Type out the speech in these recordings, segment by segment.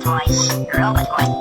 Robot voice.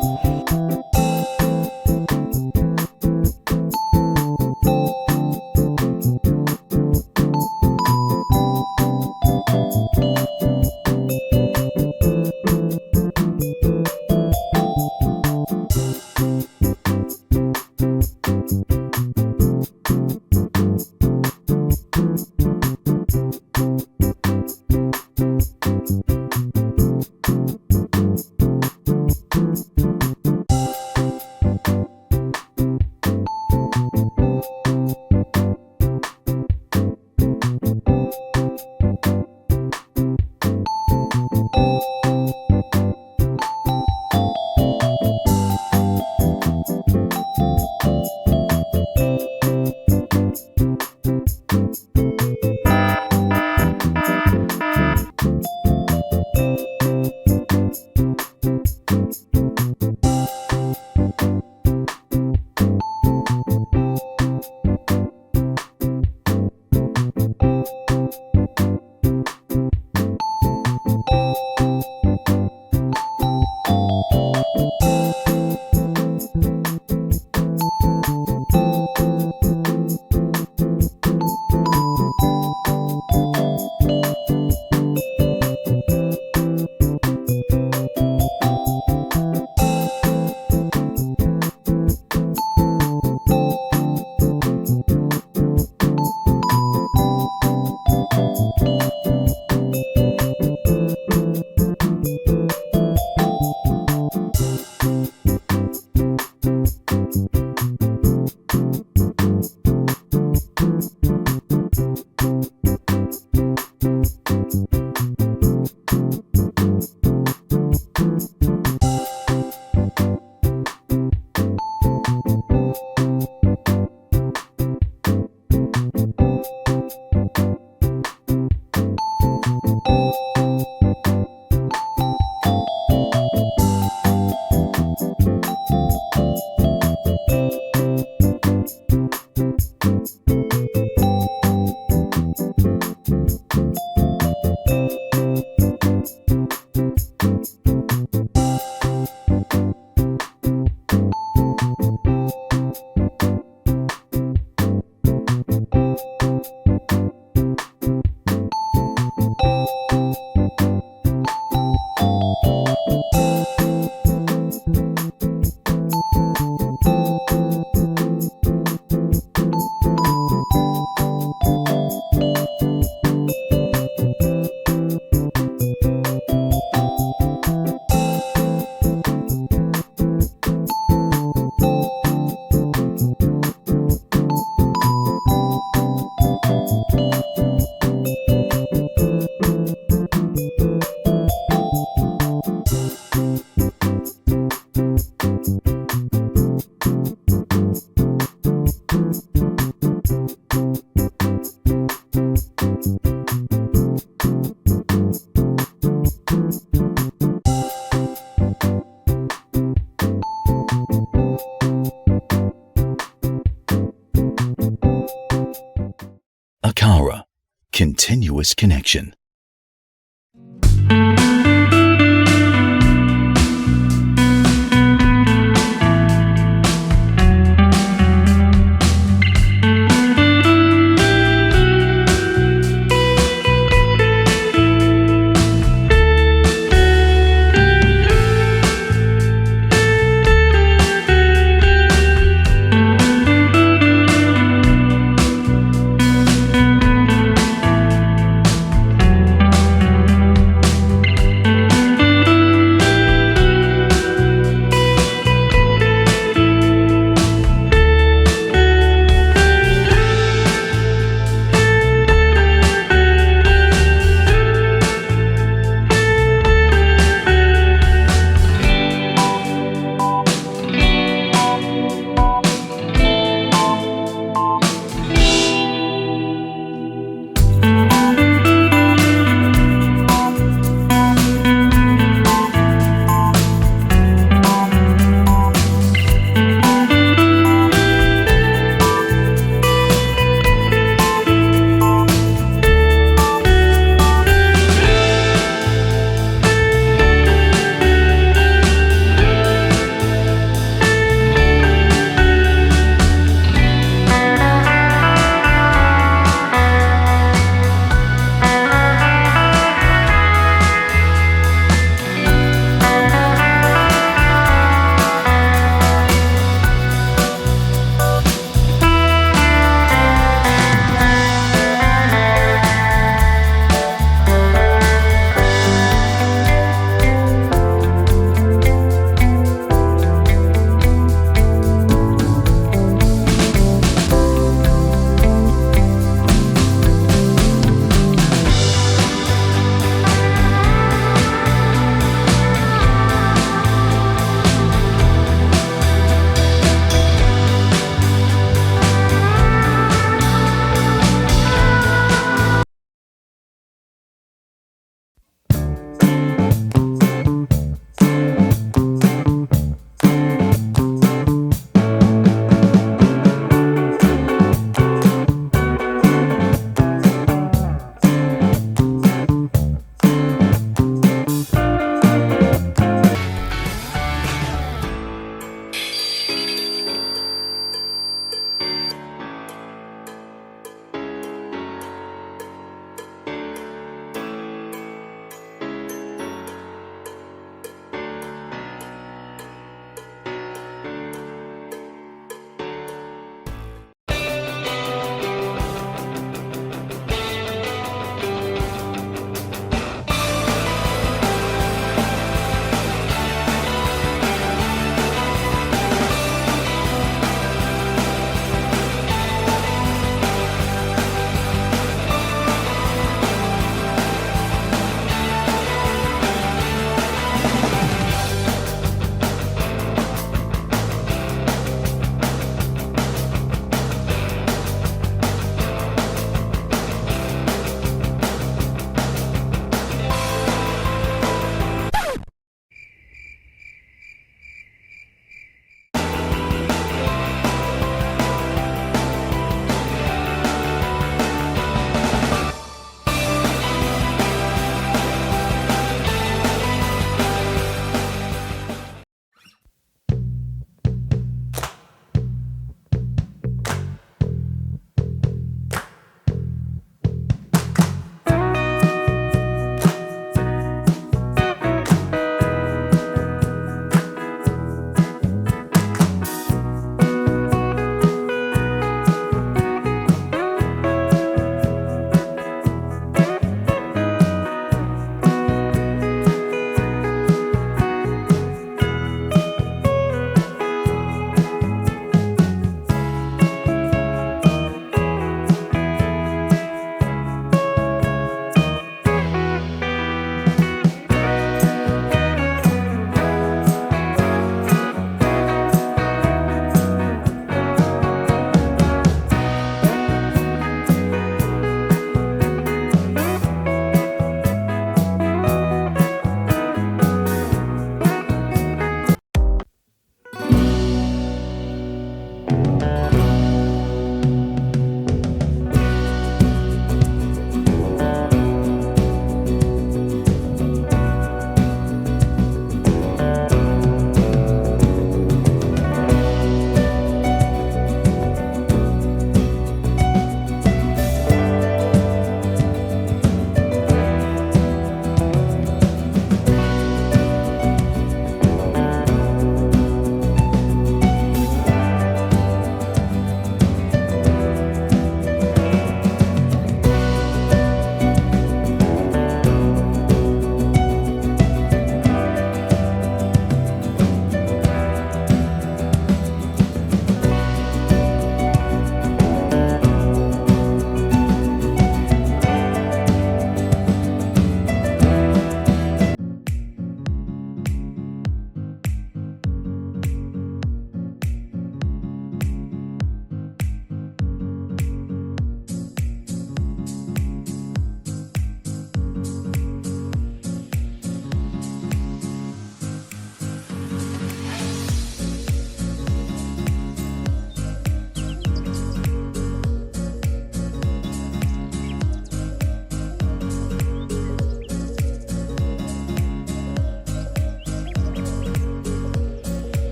Aqara, continuous connection.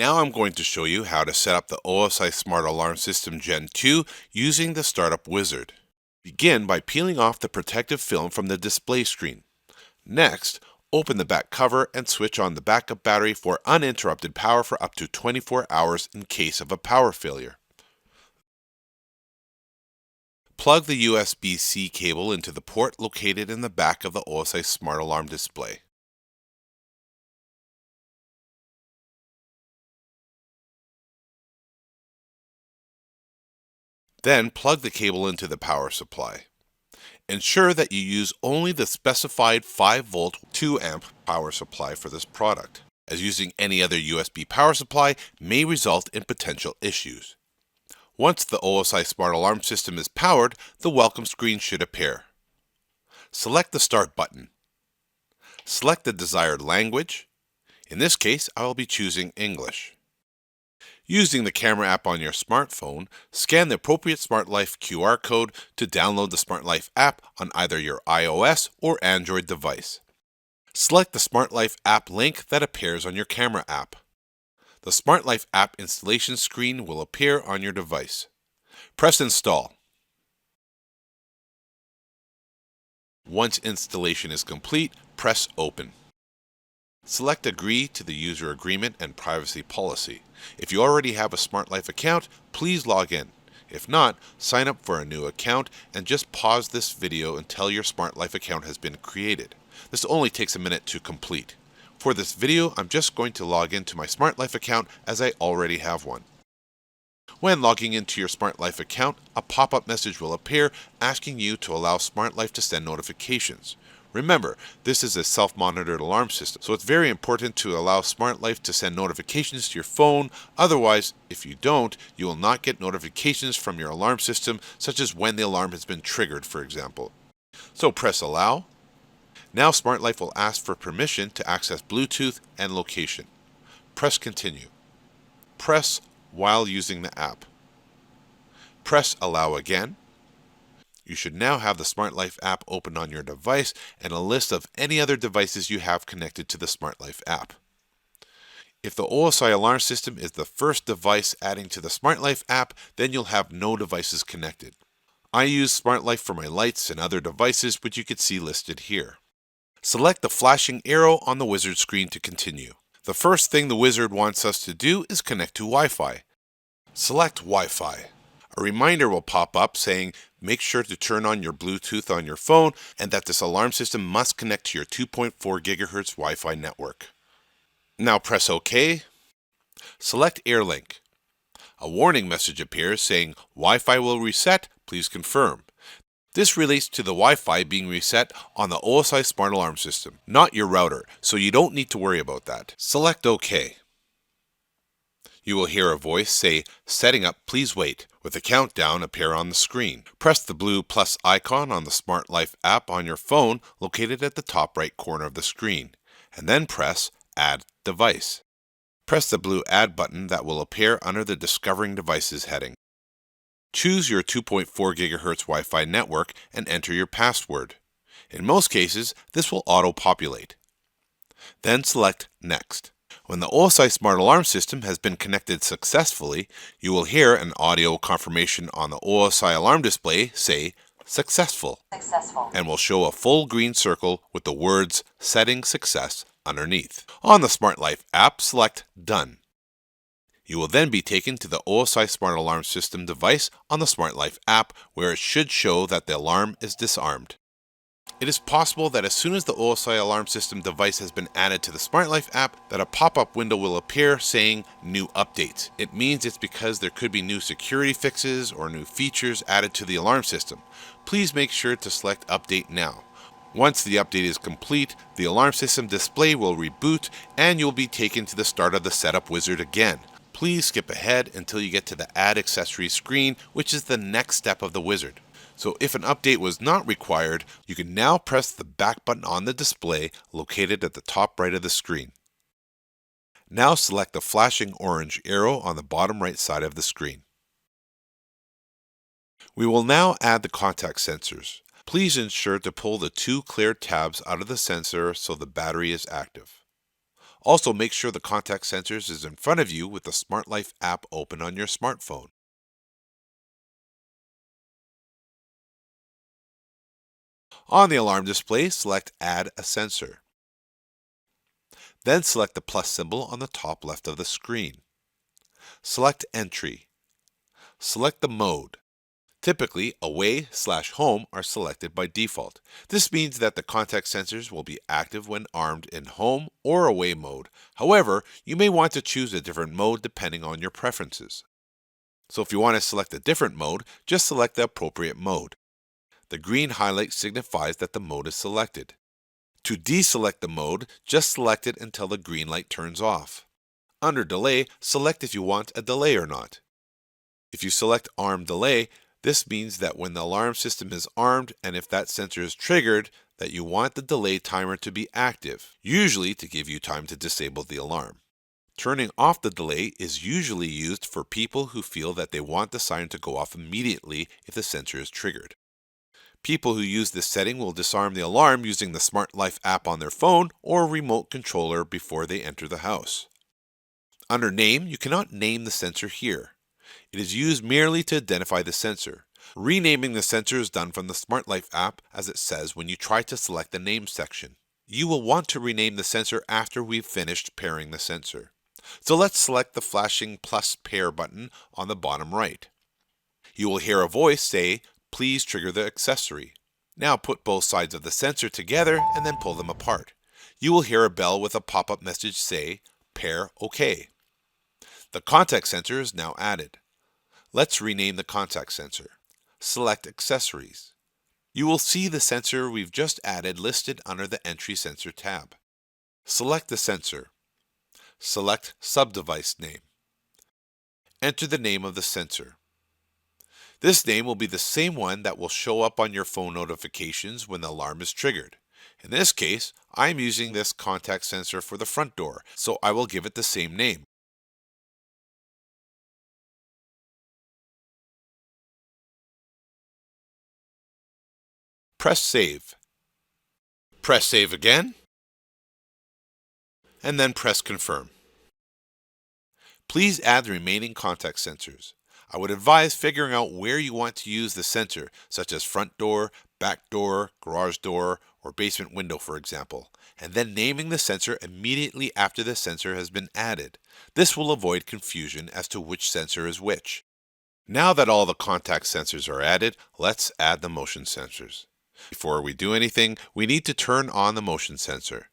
Now I'm going to show you how to set up the OSI Smart Alarm System Gen 2 using the Startup Wizard. Begin by peeling off the protective film from the display screen. Next, open the back cover and switch on the backup battery for uninterrupted power for up to 24 hours in case of a power failure. Plug the USB-C cable into the port located in the back of the OSI Smart Alarm display. Then plug the cable into the power supply. Ensure that you use only the specified 5-volt 2-amp power supply for this product, as using any other USB power supply may result in potential issues. Once the OSI Smart Alarm System is powered, the welcome screen should appear. Select the Start button. Select the desired language. In this case, I will be choosing English. Using the camera app on your smartphone, scan the appropriate Smart Life QR code to download the Smart Life app on either your iOS or Android device. Select the Smart Life app link that appears on your camera app. The Smart Life app installation screen will appear on your device. Press Install. Once installation is complete, press Open. Select Agree to the user agreement and privacy policy. If you already have a Smart Life account, please log in. If not, sign up for a new account and just pause this video until your Smart Life account has been created. This only takes a minute to complete. For this video, I'm just going to log into my Smart Life account as I already have one. When logging into your Smart Life account, a pop-up message will appear asking you to allow Smart Life to send notifications. Remember, this is a self-monitored alarm system, so it's very important to allow Smart Life to send notifications to your phone. Otherwise, if you don't, you will not get notifications from your alarm system, such as when the alarm has been triggered, for example. So press Allow. Now Smart Life will ask for permission to access Bluetooth and location. Press Continue. Press while using the app. Press Allow again. You should now have the Smart Life app open on your device and a list of any other devices you have connected to the Smart Life app. If the OSI alarm system is the first device adding to the Smart Life app, then you'll have no devices connected. I use Smart Life for my lights and other devices, which you can see listed here. Select the flashing arrow on the wizard screen to continue. The first thing the wizard wants us to do is connect to Wi-Fi. Select Wi-Fi. A reminder will pop up saying make sure to turn on your Bluetooth on your phone and that this alarm system must connect to your 2.4 GHz Wi-Fi network. Now press OK. Select AirLink. A warning message appears saying Wi-Fi will reset, please confirm. This relates to the Wi-Fi being reset on the OSI Smart Alarm System, not your router, so you don't need to worry about that. Select OK. You will hear a voice say, "Setting up, please wait," with a countdown appear on the screen. Press the blue plus icon on the Smart Life app on your phone located at the top right corner of the screen, and then press Add Device. Press the blue Add button that will appear under the Discovering Devices heading. Choose your 2.4 GHz Wi-Fi network and enter your password. In most cases, this will auto-populate. Then select Next. When the OSI Smart Alarm System has been connected successfully, you will hear an audio confirmation on the OSI alarm display say Successful, and will show a full green circle with the words Setting Success underneath. On the Smart Life app, select Done. You will then be taken to the OSI Smart Alarm System device on the Smart Life app, where it should show that the alarm is disarmed. It is possible that as soon as the OSI Alarm System device has been added to the Smart Life app, that a pop-up window will appear saying New Updates. It means it's because there could be new security fixes or new features added to the alarm system. Please make sure to select Update now. Once the update is complete, the alarm system display will reboot and you'll be taken to the start of the setup wizard again. Please skip ahead until you get to the Add Accessories screen, which is the next step of the wizard. So if an update was not required, you can now press the back button on the display located at the top right of the screen. Now select the flashing orange arrow on the bottom right side of the screen. We will now add the contact sensors. Please ensure to pull the two clear tabs out of the sensor so the battery is active. Also, make sure the contact sensors is in front of you with the Smart Life app open on your smartphone. On the alarm display, select Add a Sensor. Then select the plus symbol on the top left of the screen. Select Entry. Select the mode. Typically, away/home are selected by default. This means that the contact sensors will be active when armed in home or away mode. However, you may want to choose a different mode depending on your preferences. So if you want to select a different mode, just select the appropriate mode. The green highlight signifies that the mode is selected. To deselect the mode, just select it until the green light turns off. Under Delay, select if you want a delay or not. If you select Arm Delay, this means that when the alarm system is armed and if that sensor is triggered, that you want the delay timer to be active, usually to give you time to disable the alarm. Turning off the delay is usually used for people who feel that they want the siren to go off immediately if the sensor is triggered. People who use this setting will disarm the alarm using the Smart Life app on their phone or remote controller before they enter the house. Under Name, you cannot name the sensor here. It is used merely to identify the sensor. Renaming the sensor is done from the Smart Life app, as it says when you try to select the Name section. You will want to rename the sensor after we've finished pairing the sensor. So let's select the flashing plus pair button on the bottom right. You will hear a voice say, "Please trigger the accessory." Now put both sides of the sensor together and then pull them apart. You will hear a bell with a pop-up message say, "Pair OK." The contact sensor is now added. Let's rename the contact sensor. Select Accessories. You will see the sensor we've just added listed under the Entry Sensor tab. Select the sensor. Select Subdevice Name. Enter the name of the sensor. This name will be the same one that will show up on your phone notifications when the alarm is triggered. In this case, I'm using this contact sensor for the front door, so I will give it the same name. Press Save. Press Save again, and then press Confirm. Please add the remaining contact sensors. I would advise figuring out where you want to use the sensor, such as front door, back door, garage door, or basement window, for example, and then naming the sensor immediately after the sensor has been added. This will avoid confusion as to which sensor is which. Now that all the contact sensors are added, let's add the motion sensors. Before we do anything, we need to turn on the motion sensor.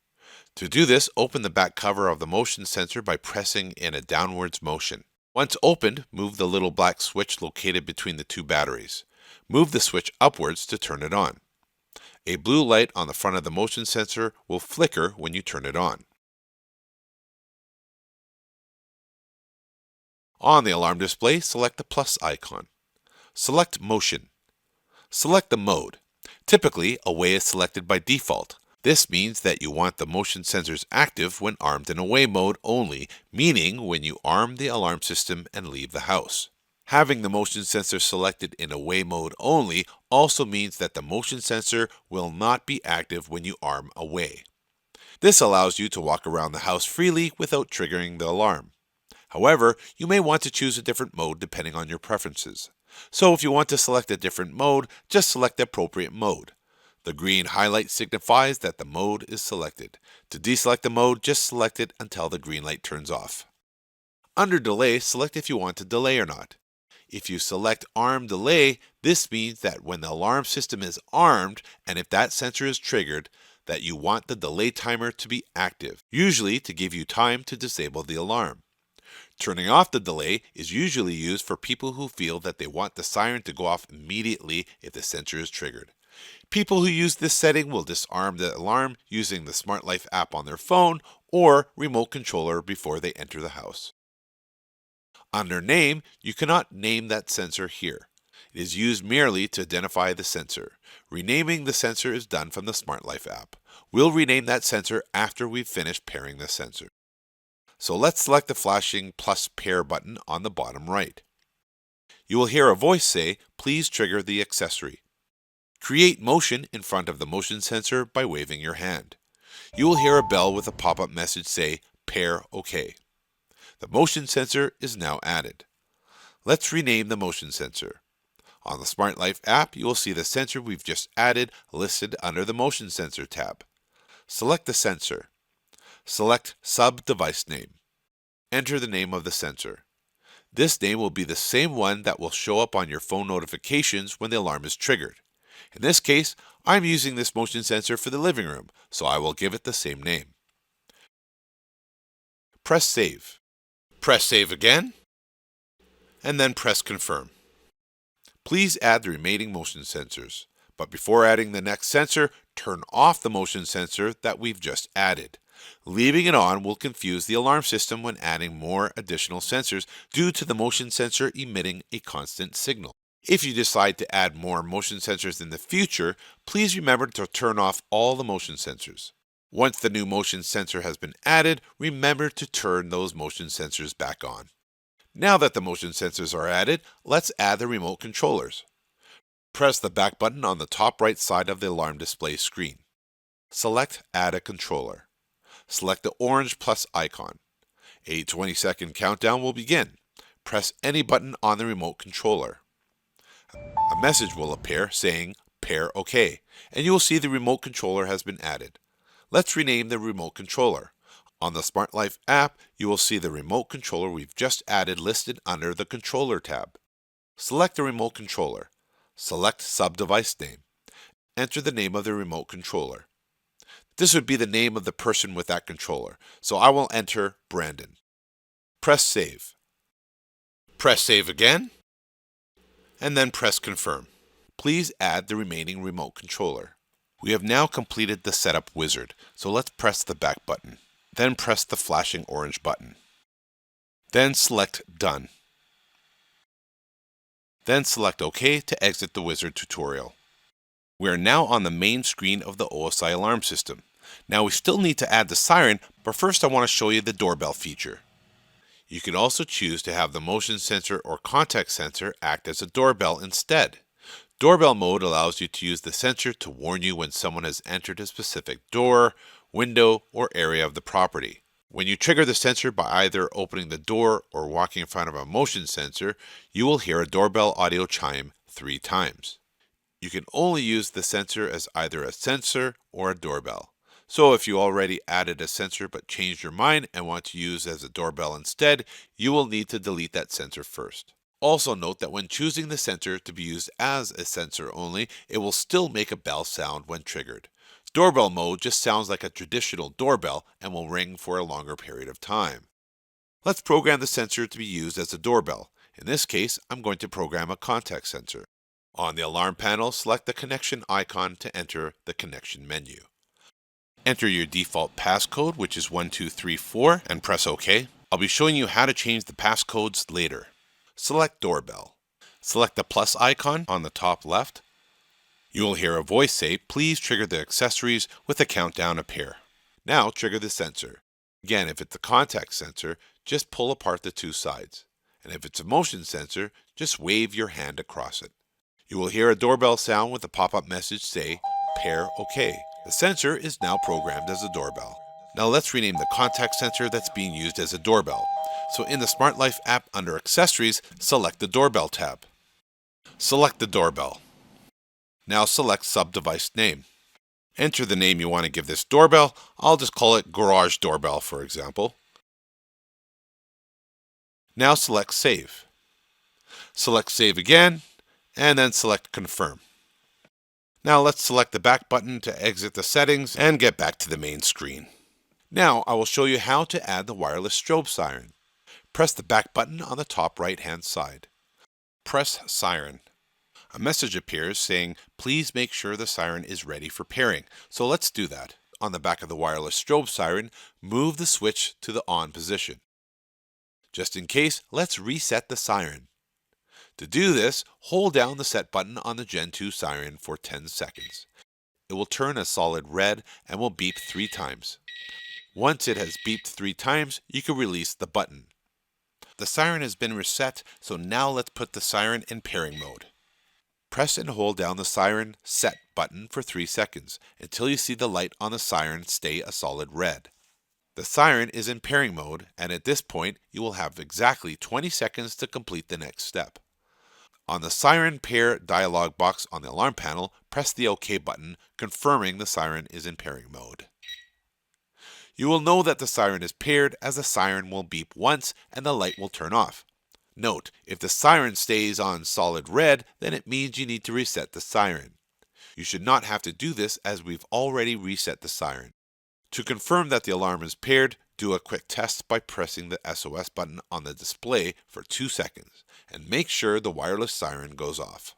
To do this, open the back cover of the motion sensor by pressing in a downwards motion. Once opened, move the little black switch located between the two batteries. Move the switch upwards to turn it on. A blue light on the front of the motion sensor will flicker when you turn it on. On the alarm display, select the plus icon. Select Motion. Select the mode. Typically, Away is selected by default. This means that you want the motion sensors active when armed in away mode only, meaning when you arm the alarm system and leave the house. Having the motion sensor selected in away mode only also means that the motion sensor will not be active when you arm away. This allows you to walk around the house freely without triggering the alarm. However, you may want to choose a different mode depending on your preferences. So if you want to select a different mode, just select the appropriate mode. The green highlight signifies that the mode is selected. To deselect the mode, just select it until the green light turns off. Under Delay, select if you want to delay or not. If you select Arm Delay, this means that when the alarm system is armed and if that sensor is triggered, that you want the delay timer to be active, usually to give you time to disable the alarm. Turning off the delay is usually used for people who feel that they want the siren to go off immediately if the sensor is triggered. People who use this setting will disarm the alarm using the Smart Life app on their phone or remote controller before they enter the house. Under Name, you cannot name that sensor here. It is used merely to identify the sensor. Renaming the sensor is done from the Smart Life app. We'll rename that sensor after we've finished pairing the sensor. So let's select the flashing plus pair button on the bottom right. You will hear a voice say, "Please trigger the accessory." Create motion in front of the motion sensor by waving your hand. You will hear a bell with a pop-up message say, pair OK. The motion sensor is now added. Let's rename the motion sensor. On the Smart Life app, you will see the sensor we've just added listed under the Motion Sensor tab. Select the sensor. Select Sub-Device Name. Enter the name of the sensor. This name will be the same one that will show up on your phone notifications when the alarm is triggered. In this case, I'm using this motion sensor for the living room, so I will give it the same name. Press Save. Press Save again, and then press Confirm. Please add the remaining motion sensors, but before adding the next sensor, turn off the motion sensor that we've just added. Leaving it on will confuse the alarm system when adding more additional sensors due to the motion sensor emitting a constant signal. If you decide to add more motion sensors in the future, please remember to turn off all the motion sensors. Once the new motion sensor has been added, remember to turn those motion sensors back on. Now that the motion sensors are added, let's add the remote controllers. Press the back button on the top right side of the alarm display screen. Select Add a Controller. Select the orange plus icon. A 20-second countdown will begin. Press any button on the remote controller. A message will appear saying Pair OK, and you will see the remote controller has been added. Let's rename the remote controller. On the Smart Life app, you will see the remote controller we've just added listed under the Controller tab. Select the remote controller. Select Sub-Device Name. Enter the name of the remote controller. This would be the name of the person with that controller, so I will enter Brandon. Press Save. Press Save again, and then press Confirm. Please add the remaining remote controller. We have now completed the setup wizard, so let's press the back button. Then press the flashing orange button. Then select Done. Then select OK to exit the wizard tutorial. We are now on the main screen of the OSI alarm system. Now we still need to add the siren, but first I want to show you the doorbell feature. You can also choose to have the motion sensor or contact sensor act as a doorbell instead. Doorbell mode allows you to use the sensor to warn you when someone has entered a specific door, window, or area of the property. When you trigger the sensor by either opening the door or walking in front of a motion sensor, you will hear a doorbell audio chime 3 times. You can only use the sensor as either a sensor or a doorbell. So if you already added a sensor but changed your mind and want to use as a doorbell instead, you will need to delete that sensor first. Also note that when choosing the sensor to be used as a sensor only, it will still make a bell sound when triggered. Doorbell mode just sounds like a traditional doorbell and will ring for a longer period of time. Let's program the sensor to be used as a doorbell. In this case, I'm going to program a contact sensor. On the alarm panel, select the connection icon to enter the connection menu. Enter your default passcode, which is 1234, and press OK. I'll be showing you how to change the passcodes later. Select Doorbell. Select the plus icon on the top left. You will hear a voice say, "Please trigger the accessories with a countdown appear." Now trigger the sensor. Again, if it's a contact sensor, just pull apart the 2 sides. And if it's a motion sensor, just wave your hand across it. You will hear a doorbell sound with a pop-up message say, "Pair OK." The sensor is now programmed as a doorbell. Now let's rename the contact sensor that's being used as a doorbell. So in the Smart Life app under Accessories, select the Doorbell tab. Select the doorbell. Now select Sub-Device Name. Enter the name you want to give this doorbell. I'll just call it Garage Doorbell, for example. Now select Save. Select Save again, and then select Confirm. Now let's select the back button to exit the settings and get back to the main screen. Now I will show you how to add the wireless strobe siren. Press the back button on the top right-hand side. Press Siren. A message appears saying, "Please make sure the siren is ready for pairing." So let's do that. On the back of the wireless strobe siren, move the switch to the on position. Just in case, let's reset the siren. To do this, hold down the set button on the Gen 2 siren for 10 seconds. It will turn a solid red and will beep 3 times. Once it has beeped 3 times, you can release the button. The siren has been reset, so now let's put the siren in pairing mode. Press and hold down the siren set button for 3 seconds until you see the light on the siren stay a solid red. The siren is in pairing mode, and at this point, you will have exactly 20 seconds to complete the next step. On the Siren Pair dialog box on the alarm panel, press the OK button, confirming the siren is in pairing mode. You will know that the siren is paired as the siren will beep once and the light will turn off. Note, if the siren stays on solid red, then it means you need to reset the siren. You should not have to do this as we've already reset the siren. To confirm that the alarm is paired, do a quick test by pressing the SOS button on the display for 2 seconds and make sure the wireless siren goes off.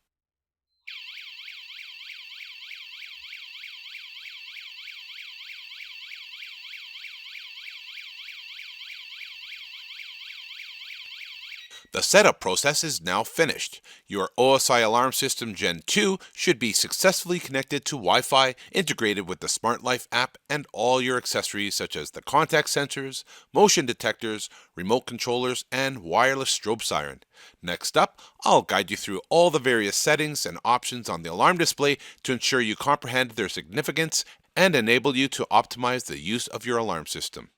The setup process is now finished. Your OSI alarm system Gen 2 should be successfully connected to Wi-Fi, integrated with the Smart Life app and all your accessories such as the contact sensors, motion detectors, remote controllers, and wireless strobe siren. Next up, I'll guide you through all the various settings and options on the alarm display to ensure you comprehend their significance and enable you to optimize the use of your alarm system.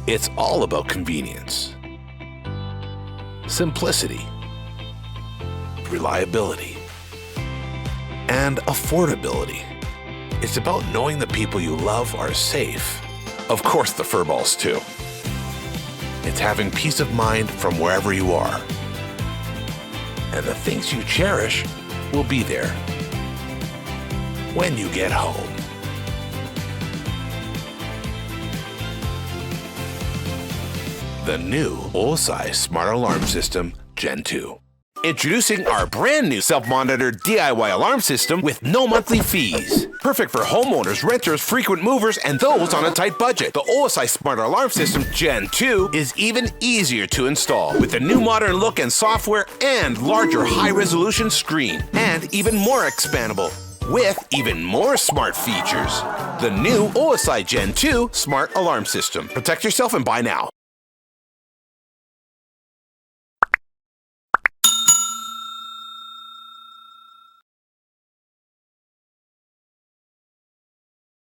It's all about convenience, simplicity, reliability, and affordability. It's about knowing the people you love are safe. Of course, the furballs too. It's having peace of mind from wherever you are. And the things you cherish will be there when you get home. The new OSI Smart Alarm System Gen 2. Introducing our brand new self-monitored DIY alarm system with no monthly fees. Perfect for homeowners, renters, frequent movers, and those on a tight budget. The OSI Smart Alarm System Gen 2 is even easier to install with a new modern look and software and larger high-resolution screen, and even more expandable with even more smart features. The new OSI Gen 2 Smart Alarm System. Protect yourself and buy now.